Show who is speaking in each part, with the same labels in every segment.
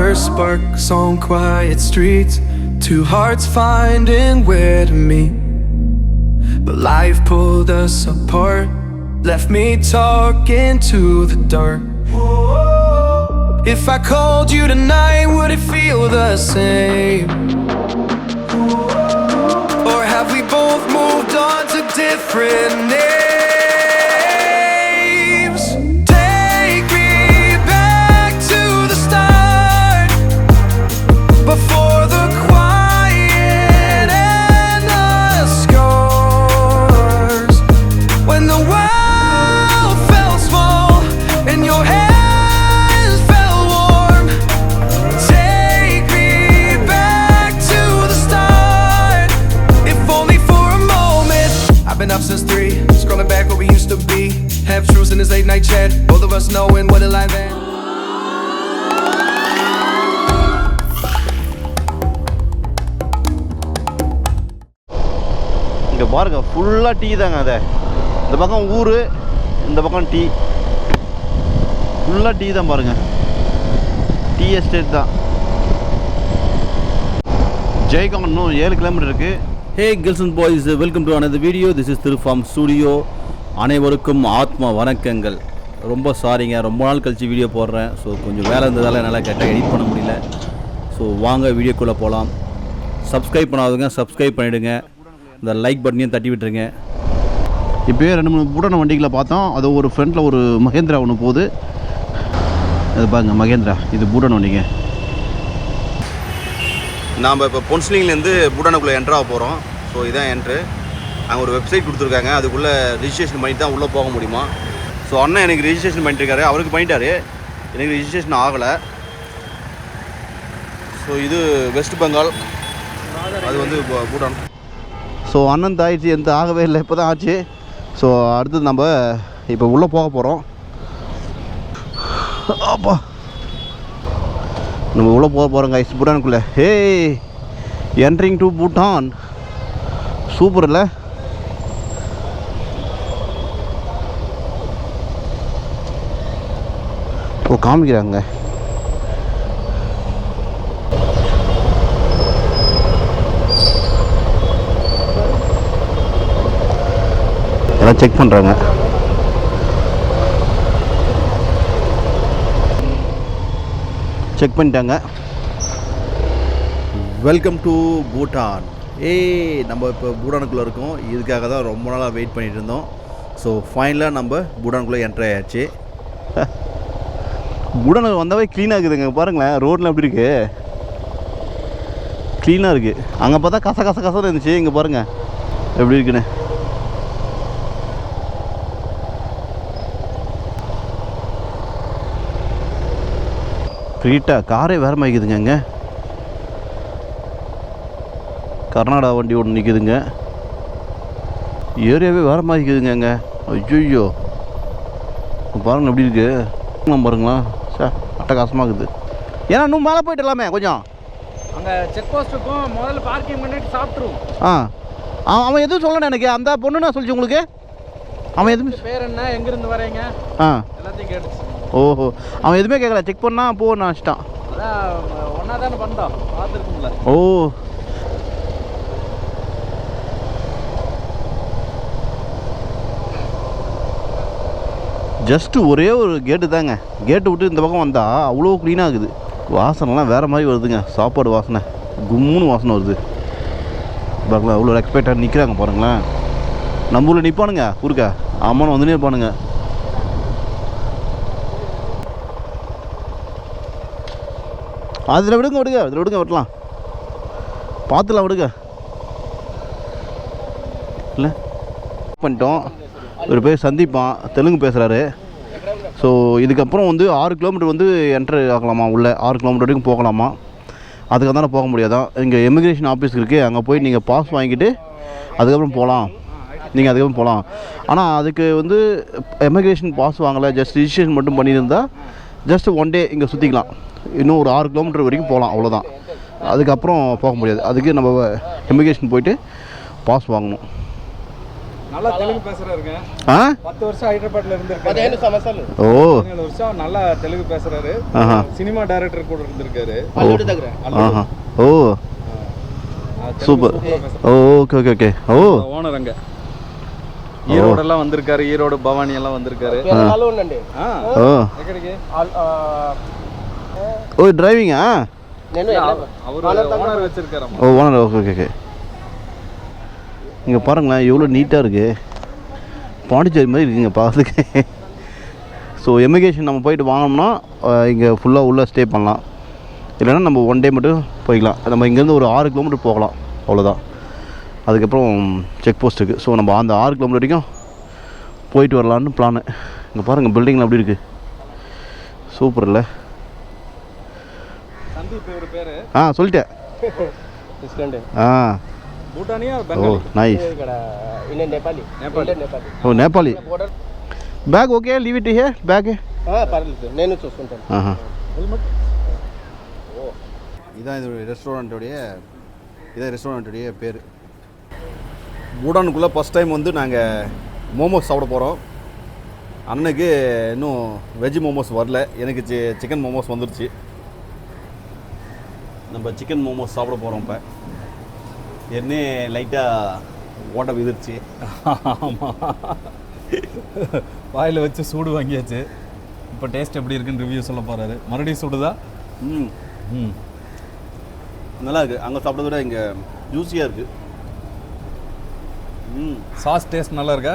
Speaker 1: first sparks on quiet streets, two hearts finding where to meet. But life pulled us apart, left me talking to the dark. If I called you tonight, would it feel the same? Or have we both moved on to different names? Take me back to the start, before the quiet and the scars, when the world felt small and your hands felt warm. Take me back to the start, if only for a moment. I've been up since 3, scrolling back where we used to be. Half truths in this late night chat, both of us knowing what a lie then.
Speaker 2: இங்கே பாருங்கள், ஃபுல்லாக tea தாங்க. அதை இந்த பக்கம் ஊர், இந்த பக்கம் டீ, ஃபுல்லாக டீ தான் பாருங்கள். டீ எஸ்டேட் தான். ஜெய்கான் இன்னும் 7 கிலோமீட்டர் இருக்குது. Hey girls and boys, welcome to another video. This is திருஃபார்ம் ஸ்டூடியோ. அனைவருக்கும் ஆத்ம வணக்கங்கள். ரொம்ப சாரிங்க, ரொம்ப நாள் கழித்து வீடியோ போடுறேன். ஸோ கொஞ்சம் வேலை இருந்ததால் என்னால் கரெக்டாக எடிட் பண்ண முடியல. ஸோ வாங்க வீடியோக்குள்ளே போகலாம். சப்ஸ்கிரைப் பண்ணாதவங்க சப்ஸ்கிரைப் பண்ணிவிடுங்க, இந்த லைக் பட்டனையும் தட்டி விட்டுருங்க. இப்போயே 2-3 பூட்டான வண்டிகளை பார்த்தோம். அது ஒரு ஃப்ரண்ட்டில் ஒரு மகேந்திரா ஒன்று போகுது. அது பாருங்க, மகேந்திரா. இது பூட்டான் வண்டிங்க. நாம் இப்போ பொன்ஸ்லிங்லேருந்து பூட்டானுக்குள்ளே என்ட்ராக போகிறோம். ஸோ இதான் என்ட்ரு. அங்கே ஒரு வெப்சைட் கொடுத்துருக்காங்க, அதுக்குள்ளே ரிஜிஸ்ட்ரேஷன் பண்ணிட்டு தான் உள்ளே போக முடியுமா. ஸோ அண்ணன் எனக்கு ரிஜிஸ்ட்ரேஷன் பண்ணிட்டுருக்காரு. அவருக்கு பண்ணிட்டாரு, எனக்கு ரிஜிஸ்ட்ரேஷன் ஆகலை. ஸோ இது வெஸ்ட் பெங்கால், அது வந்து பூட்டான். ஸோ அண்ணன் ஆயிடுச்சு, எந்த ஆகவே இல்லை, இப்போ தான் ஆச்சு. ஸோ அடுத்தது நம்ம இப்போ உள்ளே போக போகிறோம். அப்பா, நம்ம உள்ளே போக போகிறோம் கைஸ், பூட்டானுக்குள்ளே. Hey, entering to Bhutan. Super இல்லை? ஓ, காமிக்கிறாங்க. எல்லாம் செக் பண்ணுறாங்க. செக் பண்ணிட்டாங்க. Welcome to Bhutan. நம்ம இப்போ பூட்டானுக்குள்ளே இருக்கோம். இதுக்காக தான் ரொம்ப நாளாக வெயிட் பண்ணிகிட்டு இருந்தோம். ஸோ ஃபைனலாக நம்ம பூட்டானுக்குள்ளே என்ட்ரு ஆயாச்சு. பூட்டானுக்கு வந்தாவே க்ளீனாக இருக்குதுங்க. பாருங்களேன், ரோடெலாம் எப்படி இருக்குது, க்ளீனாக இருக்குது. அங்கே பார்த்தா கச கச கசன்னு இருந்துச்சு, இங்கே பாருங்கள் எப்படி இருக்குன்னு. ஃப்ரீட்டாக காரே வேறு மாய்க்குதுங்க. இங்கே கர்நாடகா வண்டி ஒன்று நிற்குதுங்க. ஏரியாவே வேறு மாய்க்குதுங்க. அங்கே ஐயோ பாருங்கள் எப்படி இருக்குது பாருங்களா. சார் அட்டகாசமாக இருக்குது. ஏன்னா இன்னும் மேலே போய்ட்டு எல்லாமே கொஞ்சம்
Speaker 3: அங்கே செக் போஸ்ட்டுக்கும் முதல்ல பார்க்கிங் பண்ணிட்டு சாப்பிட்ருவோம்.
Speaker 2: அவன் எதுவும் சொல்லணும் எனக்கு. அந்த பொண்ணுன்னா சொல்லிச்சு உங்களுக்கு? அவன் எதுவுமே
Speaker 3: பேர் என்ன, எங்கேருந்து வரீங்க, எல்லாத்தையும் கேட்டுச்சு.
Speaker 2: ஓஹோ, அவன் எதுவுமே கேட்கல. செக் பண்ணால் போ நான் வச்சிட்டான்.
Speaker 3: அதான் ஒன்றா தானே பண்ணோம், பார்த்துருக்கும்ல.
Speaker 2: ஓ, ஜஸ்ட்டு ஒரே ஒரு கேட்டு தாங்க. கேட்டு விட்டு இந்த பக்கம் வந்தால் அவ்வளோ க்ளீனாக இருக்குது. வாசனைலாம் வேறு மாதிரி வருதுங்க. சாப்பாடு வாசனை கும்முன்னு வாசனை வருது. பாருங்களா, அவ்வளோ எக்ஸ்பெக்டாக நிற்கிறாங்க பாருங்களேன். நம்ம ஊரில் நிற்பானுங்க குறுக்க, ஆமான்னு வந்துனே இருப்பானுங்க. அதில் விடுங்க விடுங்க, அதில் விடுங்க, விடலாம், பார்த்துலாம் விடுங்க. இல்லை பண்ணிட்டோம். ஒரு பேர் சந்திப்பான், தெலுங்கு பேசுகிறாரு. ஸோ இதுக்கப்புறம் வந்து 6 கிலோமீட்டர் வந்து என்ட்ரு ஆகலாமா, உள்ளே 6 கிலோமீட்டர் வரைக்கும் போகலாமா. அதுக்கு தானே போக முடியாதான். இங்கே இமிக்ரேஷன் ஆஃபீஸ் இருக்குது, அங்கே போய் நீங்கள் பாஸ் வாங்கிட்டு அதுக்கப்புறம் போகலாம். நீங்கள் அதுக்கப்புறம் போகலாம். ஆனால் அதுக்கு வந்து இமிக்ரேஷன் பாஸ் வாங்கலை, ஜஸ்ட் ரிஜிஸ்ட்ரேஷன் மட்டும் பண்ணியிருந்தால் ஜஸ்ட் 1 டே இங்கே சுற்றிக்கலாம். இன்னும் ஒரு 6 கிலோமீட்டர் வரைக்கும் போகலாம், அவ்வளோதான். அதுக்கப்புறம் போக முடியாது. அதுக்கு நம்ம இமிக்ரேஷன் போயிட்டு பாஸ் வாங்கணும்.
Speaker 3: நல்லா தெலுங்கு பேசுறாருங்க.
Speaker 2: ஆ
Speaker 3: 10 வருஷம் ஹைதராபாத்ல இருந்திருக்காரு.
Speaker 4: 15 సంవత్సరాలు.
Speaker 2: ఓ
Speaker 3: 17 வருஷம் நல்லா தெலுங்கு பேசுறாரு.
Speaker 2: ఆహా
Speaker 3: சினிமா டைரக்டர் கூட இருந்திருக்காரு.
Speaker 4: అల్లుడి దగ్గర.
Speaker 2: ఆహా ఓ సూపర్ ఓకే ఓకే ఓకే ఓ
Speaker 3: ஓனர் அங்க ஈரோடு எல்லாம் வந்திருக்காரு. ஈரோடு பவானி எல்லாம் வந்திருக்காரு.
Speaker 4: కేరళలో ఉండండి.
Speaker 2: ఓ
Speaker 3: ఎక్కడికి?
Speaker 2: ఓ డ్రైవింగా
Speaker 4: నేను
Speaker 3: அவர் ஓனர் வச்சிருக்காராம்.
Speaker 2: ஓ ஓனர் ஓகே ஓகே ஓகே இங்கே பாருங்களேன் எவ்வளோ நீட்டாக இருக்குது. பாண்டிச்சேரி மாதிரி இருக்குங்க பார்க்கறதுக்கு. ஸோ எமிகேஷன் நம்ம போயிட்டு வாங்கினோம்னா இங்கே ஃபுல்லாக உள்ளே ஸ்டே பண்ணலாம். இல்லைன்னா நம்ம ஒன் டே மட்டும் போய்க்கலாம். நம்ம இங்கேருந்து ஒரு 6 கிலோமீட்டர் போகலாம், அவ்வளோதான். அதுக்கப்புறம் செக் போஸ்ட் இருக்குது. ஸோ நம்ம அந்த 6 கிலோமீட்டர் வரைக்கும் போயிட்டு வரலான்னு பிளானு. இங்கே பாருங்கள் பில்டிங்லாம் எப்படி இருக்குது, சூப்பர் இல்லை?
Speaker 3: சந்தீப் இவர் பேரு.
Speaker 2: சொல்லிட்டேன்.
Speaker 4: తీసుకోండి.
Speaker 3: భూటానియా
Speaker 2: ఓ
Speaker 3: బెంగాలీ?
Speaker 2: నైస్.
Speaker 4: ఇక్కడ ఇన్న నేపాలి. నేపాలి.
Speaker 2: ఓ Nepali.
Speaker 4: Border.
Speaker 2: Bag okay, leave it here bag.
Speaker 4: పర్లేదు, నేను చూసుకుంటాను.
Speaker 3: ஹெல்மெட்.
Speaker 2: இதான் இது ரெஸ்டாரண்ட்டுடைய பேர். பூடானுக்குள்ளே ஃபஸ்ட் டைம் வந்து நாங்கள் மோமோஸ் சாப்பிட போகிறோம். அண்ணனுக்கு இன்னும் வெஜ் மோமோஸ் வரல, எனக்கு சிக்கன் மோமோஸ் வந்துருச்சு. நம்ம சிக்கன் மோமோஸ் சாப்பிட போகிறோம். இப்போ என்ன லைட்டாக ஓட்ட விதிருச்சு.
Speaker 3: ஆமாம், வாயில் வச்சு சூடு வாங்கியாச்சு. இப்போ டேஸ்ட் எப்படி இருக்குன்னு ரிவ்யூ சொல்ல போகிறாரு. மறுபடியும் சூடுதா?
Speaker 2: ம் நல்லா இருக்குது. அங்கே சாப்பிட்றத விட இங்கே ஜூஸியாக இருக்குது.
Speaker 3: சாஸ் டேஸ்ட் நல்லா இருக்கா?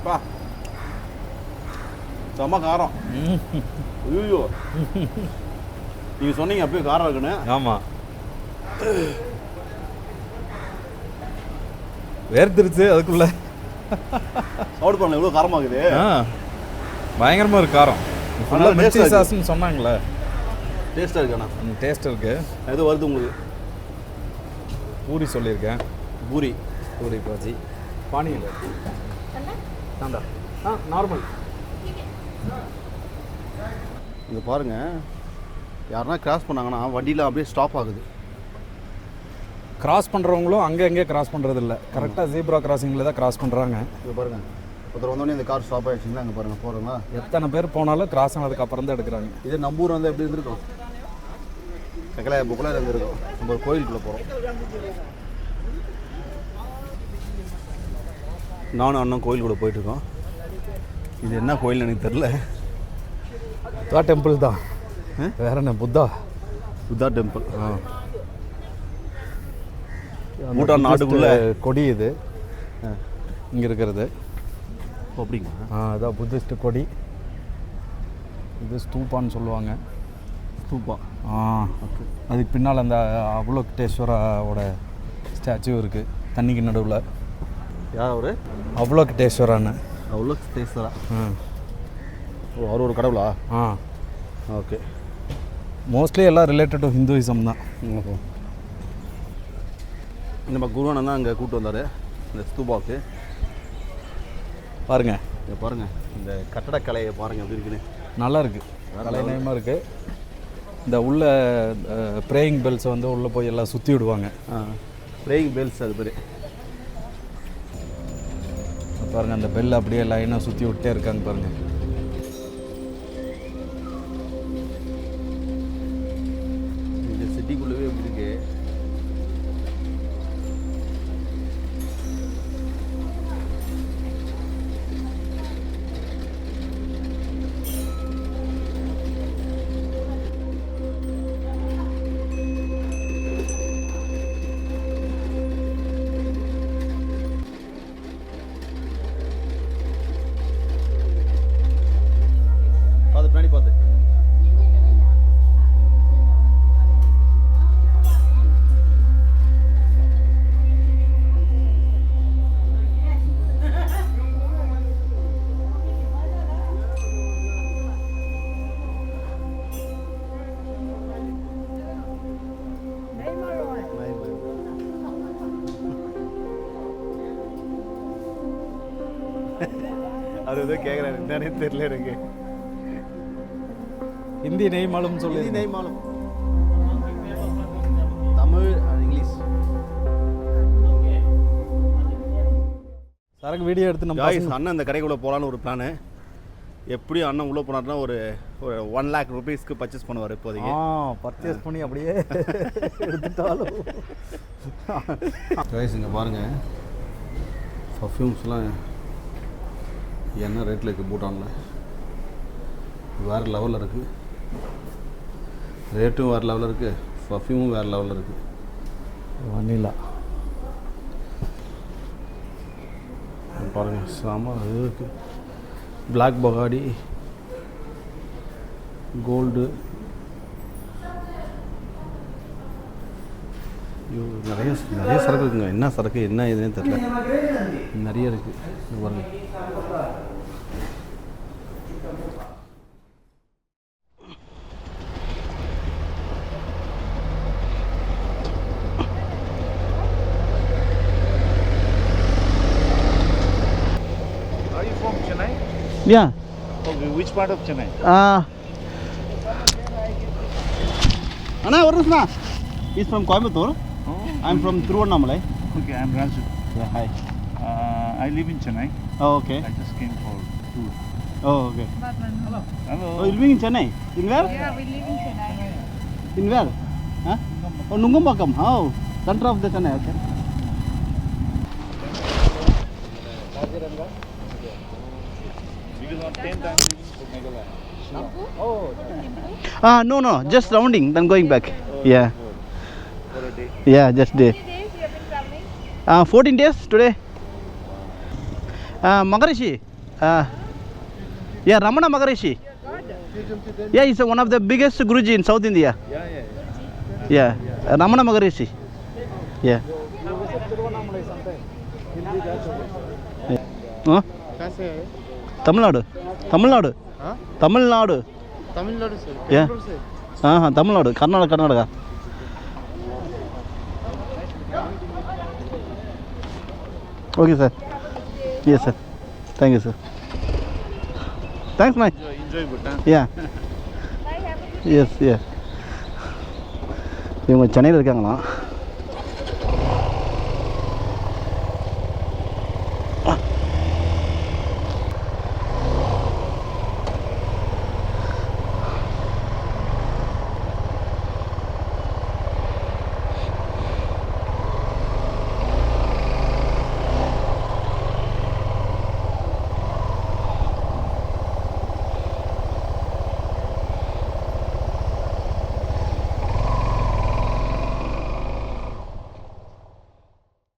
Speaker 2: பா செம்ம காரம். ஐயோ நீங்கள் சொன்னீங்க அப்பயே காரம் இருக்குன்னு.
Speaker 3: ஆமாம், வேர்த்திருச்சு அதுக்குள்ள.
Speaker 2: சாப்பிட்டு பாருங்க எவ்வளோ காரமாகுது.
Speaker 3: பயங்கரமாக இருக்கு காரம். ஃபுல்லாக மிர்ச்சி சாஸ்ன்னு சொன்னாங்களே,
Speaker 2: டேஸ்ட்டாக இருக்கு. ஆனால்
Speaker 3: டேஸ்ட் இருக்கு.
Speaker 2: எது வருது உங்களுக்கு?
Speaker 3: பூரி சொல்லியிருக்கேன்.
Speaker 2: பூரி
Speaker 3: பாஜி பானியில் தாண்டா. நார்மல்.
Speaker 2: இங்கே பாருங்கள், யாருன்னா கிராஸ் பண்ணாங்கன்னா வண்டியில் அப்படியே ஸ்டாப் ஆகுது.
Speaker 3: கிராஸ் பண்ணுறவங்களும் அங்கே கிராஸ் பண்ணுறது இல்லை, கரெக்டாக ஜீப்ரா கிராசிங்கில் தான் கிராஸ் பண்ணுறாங்க.
Speaker 2: இங்கே பாருங்கள், ஒருத்தர் வந்தோடனே இந்த கார் ஸ்டாப் ஆகிடுச்சிங்களா? அங்கே பாருங்கள் போகிறோங்களா?
Speaker 3: எத்தனை பேர் போனாலும் கிராஸ் ஆனதுக்கு அப்புறம் தான் எடுக்கிறாங்க.
Speaker 2: இதே நம்ம ஊர் வந்து எப்படி இருந்திருக்கும்? கக்கலையா புக்கலாக இருந்திருக்கும். நம்ம ஒரு கோயிலுக்குள்ளே போகிறோம். நானும் அண்ணன் கோயிலுக்குள்ளே போயிட்டுருக்கோம். இது என்ன கோயில் எனக்கு தெரில.
Speaker 3: புத்தா டெம்பிள் தான். வேற என்ன? புத்தா
Speaker 2: டெம்பிள். பூட்டான் நாட்டுக்குள்ள
Speaker 3: கொடி இது இங்கே இருக்கிறது.
Speaker 2: அப்படிங்களா?
Speaker 3: அதான் புத்திஸ்ட் கொடி. இது ஸ்தூப்பான்னு சொல்லுவாங்க.
Speaker 2: ஸ்தூப்பா.
Speaker 3: அதுக்கு பின்னால் அந்த அவலோகிட்டேஸ்வராவோட ஸ்டாச்சு இருக்குது தண்ணிக்கு நடுவில்.
Speaker 2: யார் அவர்?
Speaker 3: அவலோகிட்டேஸ்வரான்னு.
Speaker 2: அவலோகிட்டேஸ்வரா. ஓ, அவர் ஒரு கடவுளா? ஓகே.
Speaker 3: மோஸ்ட்லி எல்லாம் ரிலேட்டட் டு ஹிந்துயிசம் தான்.
Speaker 2: ஓஹோ. நம்ம குருவானன் தான் அங்கே கூப்பிட்டு வந்தார் இந்த ஸ்தூபாவுக்கு.
Speaker 3: பாருங்கள்,
Speaker 2: இதை பாருங்கள், இந்த கட்டடக்கலையை பாருங்கள் எப்படி இருக்குன்னு.
Speaker 3: நல்லா இருக்குது, கலைநயமாக இருக்குது. இந்த உள்ள ப்ரேயிங் பெல்ஸை வந்து உள்ளே போய் எல்லாம் சுற்றி விடுவாங்க.
Speaker 2: ப்ரேயிங் பெல்ஸ் அது பேர்.
Speaker 3: பாருங்கள், அந்த பெல் அப்படியே லைனாக சுற்றி விட்டே இருக்காங்க பாருங்கள்.
Speaker 2: இந்த சிட்டிக்குள்ளவே எப்படி இருக்கு. பின்னாடி பார்த்து அது ஏதோ கேட்குறாரு, என்னன்னே தெரியல எனக்கு.
Speaker 3: ஹிந்தி நெய் மாலும் சொல்லி.
Speaker 2: நெய் மாலும் தமிழ் இங்கிலீஷ்.
Speaker 3: சரக்கு வீடியோ எடுத்து நம்ம
Speaker 2: காய்ஸ் அண்ணன் இந்த கடைக்குள்ளே போகலான்னு ஒரு பிளானு. எப்படி அண்ணன் உள்ளே போனார்னா ஒரு 1 lakh rupeesக்கு பர்ச்சேஸ் பண்ணுவார் இப்போதைக்கு.
Speaker 3: பர்ச்சேஸ் பண்ணி அப்படியே எடுத்துட்டாலும்.
Speaker 2: காய்ஸ் இங்கே பாருங்கள், பர்ஃப்யூம்ஸ்லாம் என்ன ரேட்டில் இருக்குது பூட்டானில். வேறு லெவலில் இருக்குது, ரேட்டும் வேறு லெவலில் இருக்குது, பர்ஃப்யூமும் வேறு லெவலில் இருக்குது.
Speaker 3: வனிலா
Speaker 2: பாருங்கள் செம இது இருக்குது. பிளாக் பகாடி, கோல்டு, நிறைய சரக்கு இருக்குங்க. என்ன சரக்கு என்ன இதுன்னு தெரியல, நிறைய இருக்குது. பாருங்க
Speaker 5: Yeah.
Speaker 6: Okay, which part of Chennai?
Speaker 2: Anna, where is Anna? He's from Coimbatore.
Speaker 6: Oh.
Speaker 2: I'm from Thiruvannamalai.
Speaker 6: Okay, I'm Raju.
Speaker 2: Yeah, hi.
Speaker 6: I live in Chennai.
Speaker 2: Oh, okay.
Speaker 6: I just came for tour.
Speaker 2: Oh, okay.
Speaker 6: Hello.
Speaker 2: Oh, you're living in Chennai? In where?
Speaker 7: Yeah, we live in Chennai.
Speaker 2: In where? Huh? Oh, Nungambakkam. Oh, center of the Chennai. Okay.
Speaker 6: Because on 10 times to Meghalaya.
Speaker 5: No, just rounding, then going back. Yeah.
Speaker 6: For a day.
Speaker 5: Yeah, just day.
Speaker 7: How many days you have been traveling?
Speaker 5: 14 days today. Maharishi. Yeah, Ramana Maharishi. Yeah, he's one of the biggest Guruji in South India. Yeah, Ramana Maharishi. Yeah. Huh? Tamil Nadu. Tamil Nadu. Tamil Nadu.
Speaker 4: Tamil Nadu sir.
Speaker 5: Yeah. Tamil Nadu. Karnataka. Okay, sir. Yes, sir. Thank you, sir. Thanks, man.
Speaker 6: Enjoy Bhutan.
Speaker 5: Yeah. Yes, yeah. இவங்க சென்னையில் இருக்காங்களாம்.